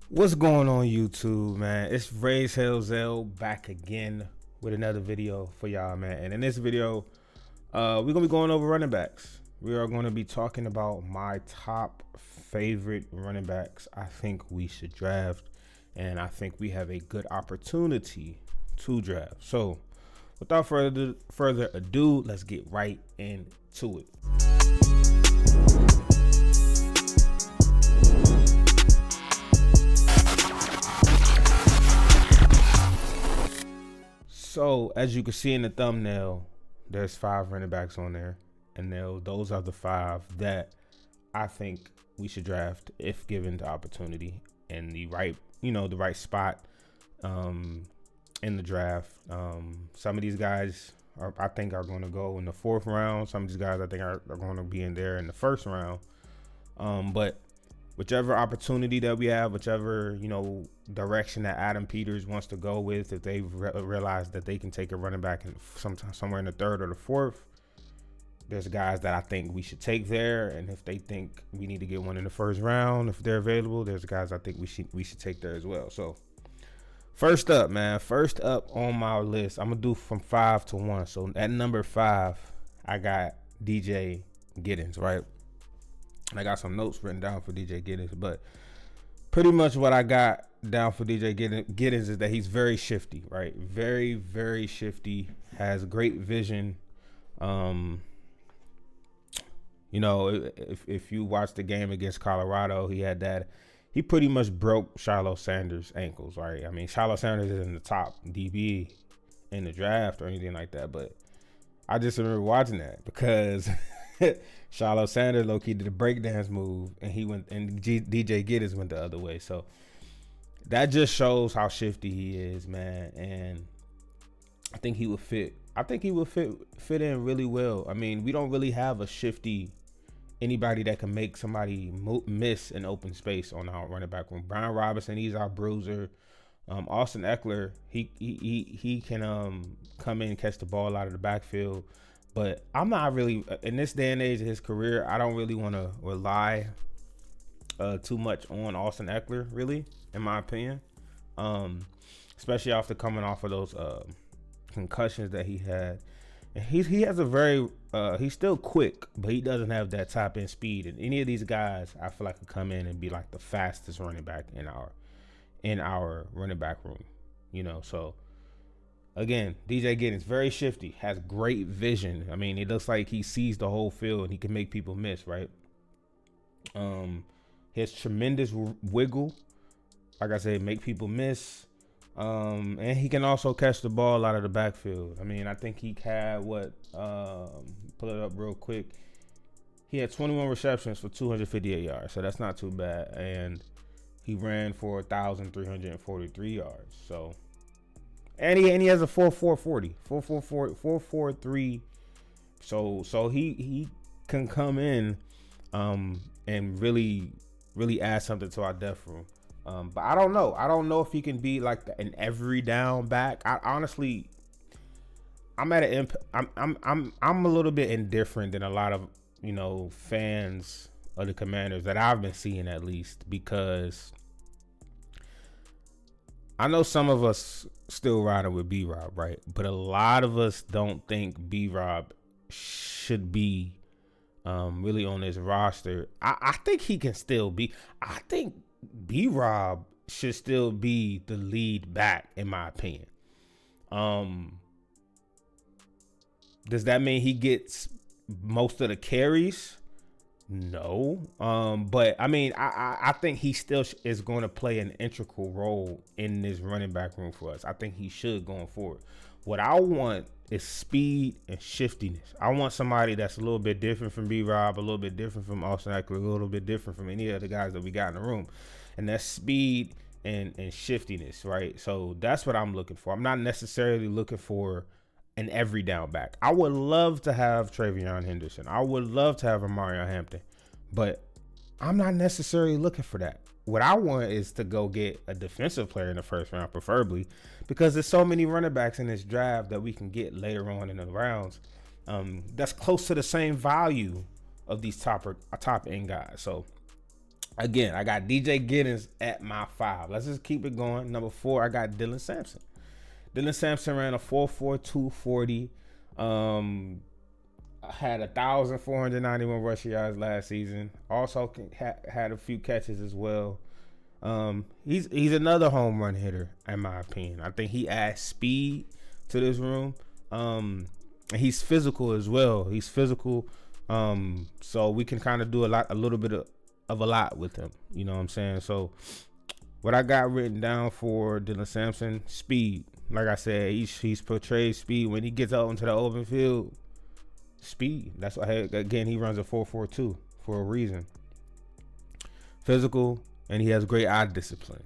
What's going on YouTube, man? It's Raise Hell Zell back again with another video for y'all, man. And in this video, we're gonna be going over running backs. We are going to be talking about my top favorite running backs I think we should draft, and I think we have a good opportunity to draft. So without further ado, let's get right into it. So as you can see in the thumbnail, there's 5 running backs on there, and those are the 5 that I think we should draft if given the opportunity and the right spot in the draft. Some of these guys I think are going to go in the 4th round. Some of these guys I think are going to be in there in the 1st round. But whichever opportunity that we have, whichever direction that Adam Peters wants to go with, if they realize that they can take a running back in somewhere in the 3rd or the 4th, there's guys that I think we should take there. And if they think we need to get one in the 1st round, if they're available, there's guys I think we should take there as well. So first up on my list, I'm gonna do from 5 to 1. So at number 5, I got DJ Giddens, right? And I got some notes written down for DJ Giddens, but pretty much what I got down for DJ Giddens is that he's very shifty, right? Very, very shifty, has great vision. If you watch the game against Colorado, he pretty much broke Shiloh Sanders' ankles, right? I mean, Shiloh Sanders isn't the top DB in the draft or anything like that, but I just remember watching that because Shiloh Sanders low-key did a breakdance move, and DJ Giddens went the other way. So that just shows how shifty he is, man. And I think he would fit. I think he would fit in really well. I mean, we don't really have a shifty anybody that can make somebody miss an open space on our running back room. Brian Robinson, he's our bruiser. Austin Ekeler, he can come in and catch the ball out of the backfield. But I'm not really, in this day and age of his career, I don't really want to rely too much on Austin Ekeler, really, in my opinion. Especially after coming off of those concussions that he had. And he has a very, he's still quick, but he doesn't have that top end speed. And any of these guys, I feel like could come in and be like the fastest running back in our running back room, so. Again, DJ Giddens, very shifty, has great vision. I mean, it looks like he sees the whole field and he can make people miss, right? He has tremendous wiggle. Like I said, make people miss. And he can also catch the ball out of the backfield. I mean, I think he had pull it up real quick. He had 21 receptions for 258 yards, so that's not too bad. And he ran for 1,343 yards, so. And he has a 4.43. So he can come in and really add something to our depth room. But I don't know. I don't know if he can be like an every down back. I honestly, I'm a little bit indifferent than a lot of fans of the Commanders that I've been seeing, at least, because I know some of us still riding with B-Rob, right? But a lot of us don't think B-Rob should be really on this roster. I think he can still be. I think B-Rob should still be the lead back, in my opinion. Does that mean he gets most of the carries? No, but I mean, I think he still is going to play an integral role in this running back room for us. I think he should going forward. What I want is speed and shiftiness. I want somebody that's a little bit different from B-Rob, a little bit different from Austin Ekeler, a little bit different from any of the guys that we got in the room, and that's speed and shiftiness, right? So that's what I'm looking for. I'm not necessarily looking for an every down back. I would love to have Travion Henderson. I would love to have Mario Hampton, but I'm not necessarily looking for that. What I want is to go get a defensive player in the 1st round, preferably, because there's so many running backs in this draft that we can get later on in the rounds that's close to the same value of these top end guys. So Again, I got DJ Giddens at my 5. Let's just keep it going. Number 4, I got Dylan Sampson. Dylan Sampson ran a 4.42 40. Had 1,491 rushing yards last season. Also had a few catches as well. He's another home run hitter in my opinion. I think he adds speed to this room. And he's physical as well. He's physical. So we can kind of do a little bit of a lot with him. You know what I'm saying? So what I got written down for Dylan Sampson, speed. Like I said, he's portrayed speed when he gets out into the open field. Speed. That's why, again, he runs a 4.42 for a reason. Physical, and he has great eye discipline.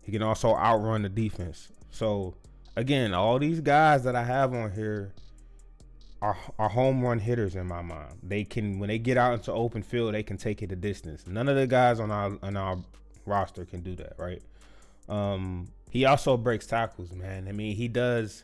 He can also outrun the defense. So again, all these guys that I have on here are home run hitters in my mind. They can, when they get out into open field, they can take it a distance. None of the guys on our roster can do that, right? He also breaks tackles, man. I mean, he does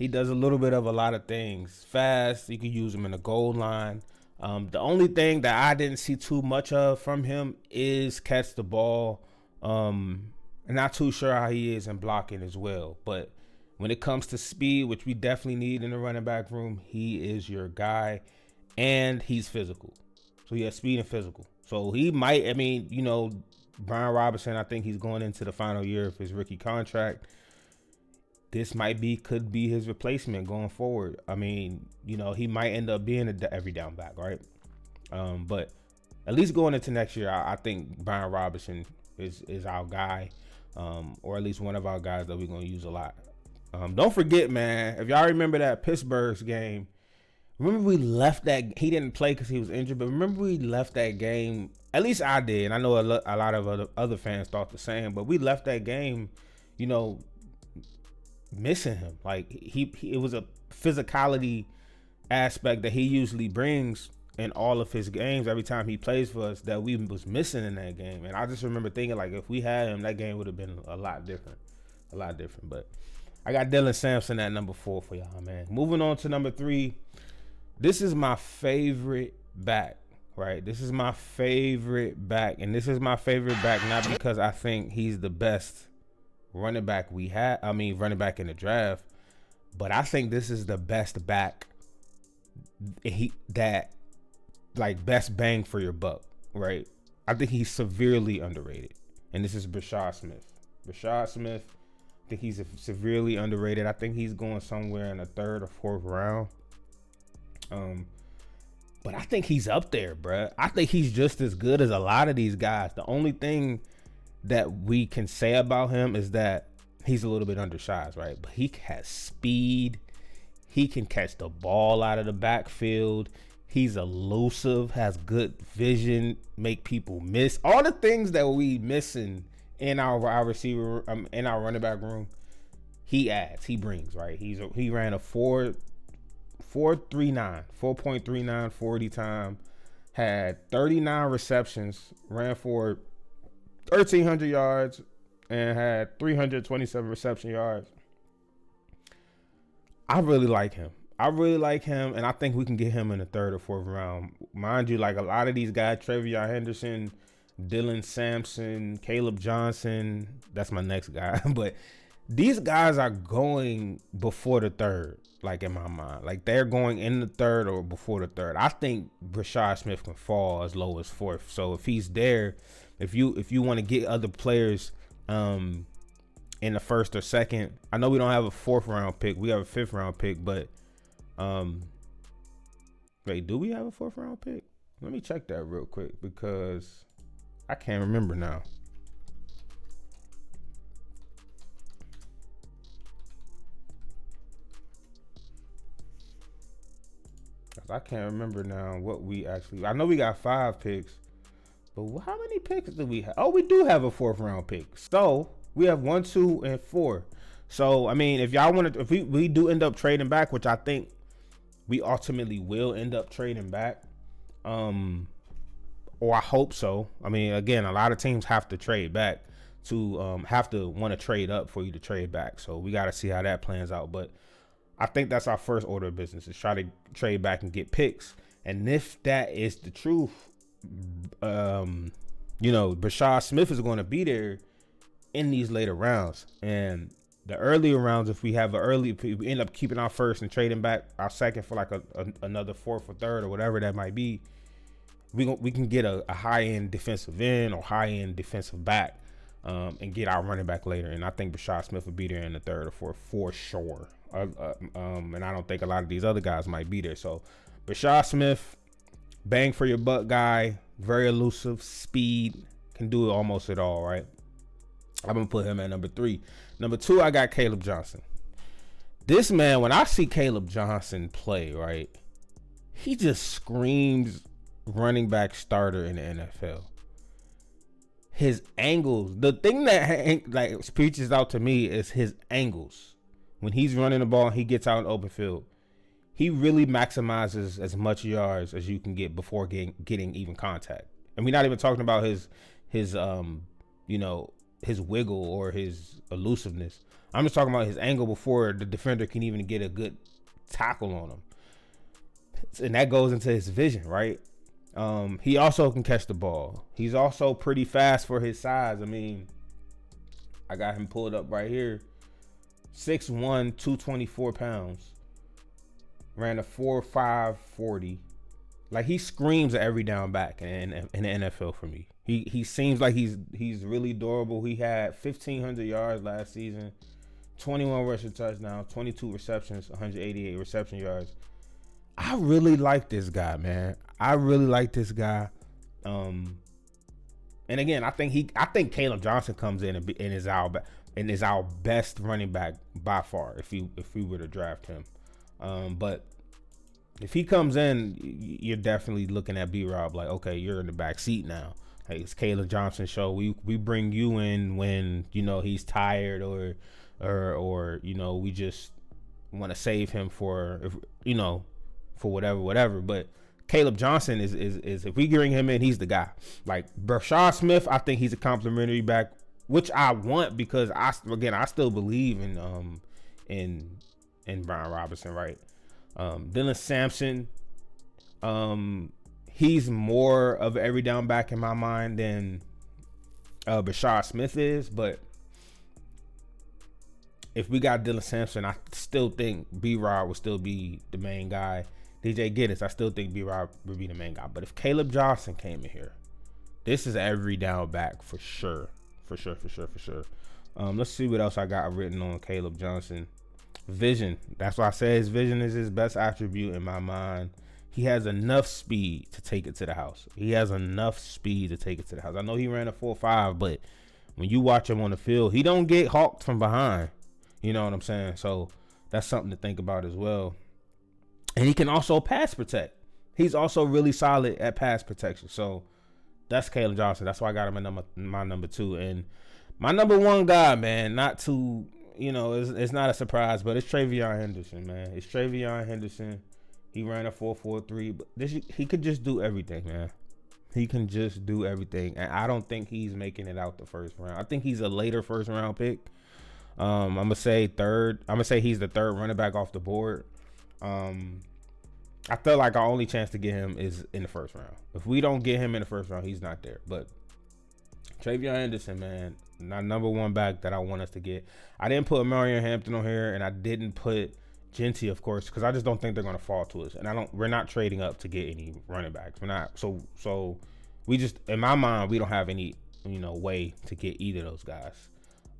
a little bit of a lot of things. Fast, you can use him in the goal line. The only thing that I didn't see too much of from him is catch the ball. I'm not too sure how he is in blocking as well. But when it comes to speed, which we definitely need in the running back room, he is your guy. And he's physical. So he has speed and physical. So he might, I mean, you know, Brian Robinson, I think he's going into the final year of his rookie contract. This could be his replacement going forward. I mean, you know, he might end up being every down back, right? But at least going into next year, I think Brian Robinson is our guy, or at least one of our guys that we're going to use a lot. Don't forget, man, if y'all remember that Pittsburgh's game, remember we left that, he didn't play because he was injured, but remember we left that game, at least I did, and I know a lot of other fans thought the same, but we left that game, you know, missing him. Like it was a physicality aspect that he usually brings in all of his games every time he plays for us that we was missing in that game. And I just remember thinking, like, if we had him, that game would have been a lot different. But I got Dylan Sampson at number 4 for y'all, man. Moving on to number 3. This is my favorite back, right? This is my favorite back, and this is my favorite back not because I think he's the best running back running back in the draft, but I think this is the best back best bang for your buck, right? I think he's severely underrated, and this is Brashad Smith. I think he's severely underrated. I think he's going somewhere in the 3rd or 4th round. But I think he's up there, bruh. I think he's just as good as a lot of these guys. The only thing that we can say about him is that he's a little bit undersized, right? But he has speed. He can catch the ball out of the backfield. He's elusive, has good vision, make people miss. All the things that we missing in our receiver, in our running back room, he adds, he brings, right? He ran a 4.39 40 time, had 39 receptions, ran for 1,300 yards, and had 327 reception yards. I really like him, and I think we can get him in the 3rd or 4th round. Mind you, like a lot of these guys, Travion Henderson, Dylan Sampson, Caleb Johnson, that's my next guy. But these guys are going before the 3rd, like in my mind. Like they're going in the 3rd or before the 3rd. I think Brashad Smith can fall as low as 4th. So if he's there, if you want to get other players in the 1st or 2nd, I know we don't have a 4th round pick. We have a 5th round pick, but wait, do we have a 4th round pick? Let me check that real quick because I can't remember now. I can't remember now what we actually. I know we got 5 picks, but how many picks do we have? Oh, we do have a 4th round pick. So we have 1, 2, and 4. So I mean, if y'all want to, if we do end up trading back, which I think we ultimately will end up trading back, or I hope so. I mean, again, a lot of teams have to trade back to have to want to trade up for you to trade back. So we got to see how that plans out, but I think that's our first order of business, is try to trade back and get picks. And if that is the truth, Brashad Smith is going to be there in these later rounds. And the earlier rounds, if we end up keeping our first and trading back our second for like another fourth or third or whatever that might be, we can get a high end defensive end or high end defensive back, and get our running back later. And I think Brashad Smith would be there in the third or fourth for sure. And I don't think a lot of these other guys might be there. So Brashad Smith, bang for your buck guy, very elusive, speed, can do it almost at all, right? I'm gonna put him at number 3. Number 2, I got Caleb Johnson. This man, when I see Caleb Johnson play, right, he just screams running back starter in the NFL. His angles, the thing that like preaches out to me is his angles. When he's running the ball and he gets out in open field, he really maximizes as much yards as you can get before getting even contact. And we're not even talking about his wiggle or his elusiveness. I'm just talking about his angle before the defender can even get a good tackle on him. And that goes into his vision, right? He also can catch the ball. He's also pretty fast for his size. I mean, I got him pulled up right here. 6'1", 224 pounds. Ran a 4.5 40. Like, he screams at every down back in the NFL for me. He seems like he's really durable. He had 1,500 yards last season, 21 rushing touchdowns, 22 receptions, 188 reception yards. I really like this guy, man. I really like this guy. And again, I think Caleb Johnson comes in and is our best running back by far if we were to draft him. But if he comes in, you're definitely looking at B-Rob like, okay, you're in the back seat now. Hey, it's Caleb Johnson's show. We bring you in when he's tired or we just want to save him for whatever. But Caleb Johnson is if we bring him in, he's the guy. Like Brashad Smith, I think he's a complimentary back, which I want because I still believe in Brian Robinson, right? Dylan Sampson, he's more of an every down back in my mind than Brashad Smith is, but if we got Dylan Sampson, I still think B-Rob will still be the main guy. DJ Giddens, I still think B-Rob would be the main guy. But if Caleb Johnson came in here, this is every down back for sure. Let's see what else I got written on Caleb Johnson. Vision. That's why I say his vision is his best attribute in my mind. He has enough speed to take it to the house. I know he ran a 4.5, but when you watch him on the field, he don't get hawked from behind. You know what I'm saying? So that's something to think about as well. And he can also pass protect. He's also really solid at pass protection. So that's Caleb Johnson. That's why I got him in my number 2. And my number 1 guy, man, not to, it's not a surprise, but it's TreVeyon Henderson, man. It's TreVeyon Henderson. He ran a 4.43, but he could just do everything, man. He can just do everything. And I don't think he's making it out the first round. I think he's a later first round pick. I'm going to say third. I'm going to say he's the third running back off the board. I feel like our only chance to get him is in the first round. If we don't get him in the first round, he's not there. But TreVeyon Henderson, man, my number 1 back that I want us to get. I didn't put Marion Hampton on here, and I didn't put Genty, of course, because I just don't think they're going to fall to us. And we're not trading up to get any running backs. We're not. So we just, in my mind, we don't have any, way to get either of those guys.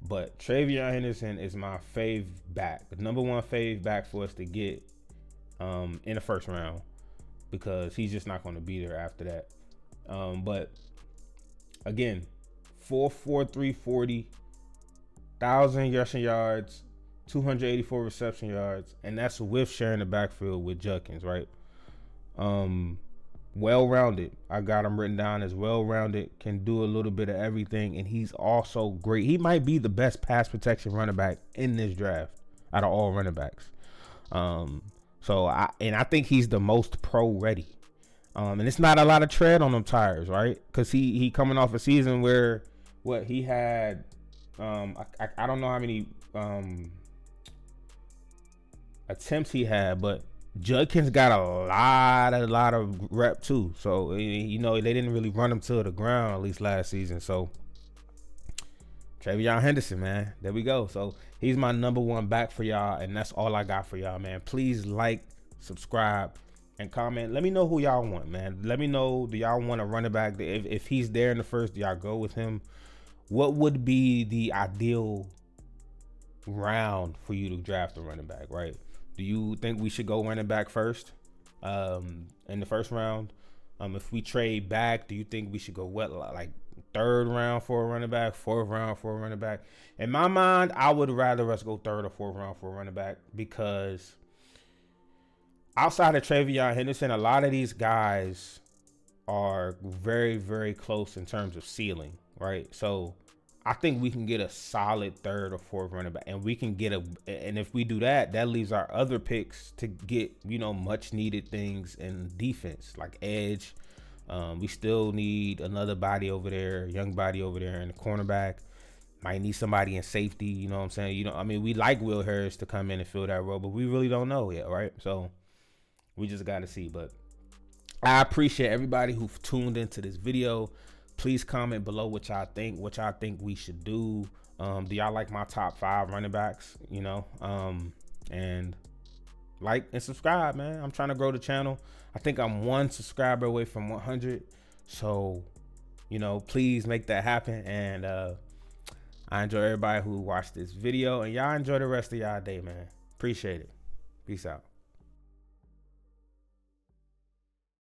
But TreVeyon Henderson is my fave back, the number 1 fave back for us to get in the first round, because he's just not going to be there after that. But again, 4.43 40, 1,000 rushing yards, 284 reception yards, and that's with sharing the backfield with Judkins, right? Well-rounded. I got him written down as well-rounded, can do a little bit of everything, and he's also great. He might be the best pass protection running back in this draft out of all running backs. So I think he's the most pro ready. And it's not a lot of tread on them tires, right? Because he coming off a season where he had I don't know how many attempts he had, but Judkins got a lot of rep too. So you know they didn't really run him to the ground at least last season. So TreVeyon Henderson, man, there we go. So he's my number one back for y'all, and that's all I got for y'all, man. Please like, subscribe, and comment. Let me know who y'all want, man. Let me know, do y'all want a running back? If he's there in the first, do y'all go with him? What would be the ideal round for you to draft a running back, right? Do you think we should go running back first in the first round? If we trade back, do you think we should go like third round for a running back, fourth round for a running back? In my mind, I would rather us go third or fourth round for a running back, because outside of TreVeyon Henderson, a lot of these guys are very, very close in terms of ceiling, right? So I think we can get a solid third or fourth running back, and we can get and if we do that, that leaves our other picks to get, you know, much needed things in defense, like edge. We still need another body over there, young body over there in the cornerback. Might need somebody in safety, you know what I'm saying? You know, I mean, we like Will Harris to come in and fill that role, but we really don't know yet, right? So we just got to see. But I appreciate everybody who tuned into this video. Please comment below what y'all think we should do. Do y'all like my top 5 running backs? You know, and like and subscribe, man. I'm trying to grow the channel. I think I'm 1 subscriber away from 100. So, you know, please make that happen. And I enjoy everybody who watched this video, and y'all enjoy the rest of y'all day, man. Appreciate it. Peace out.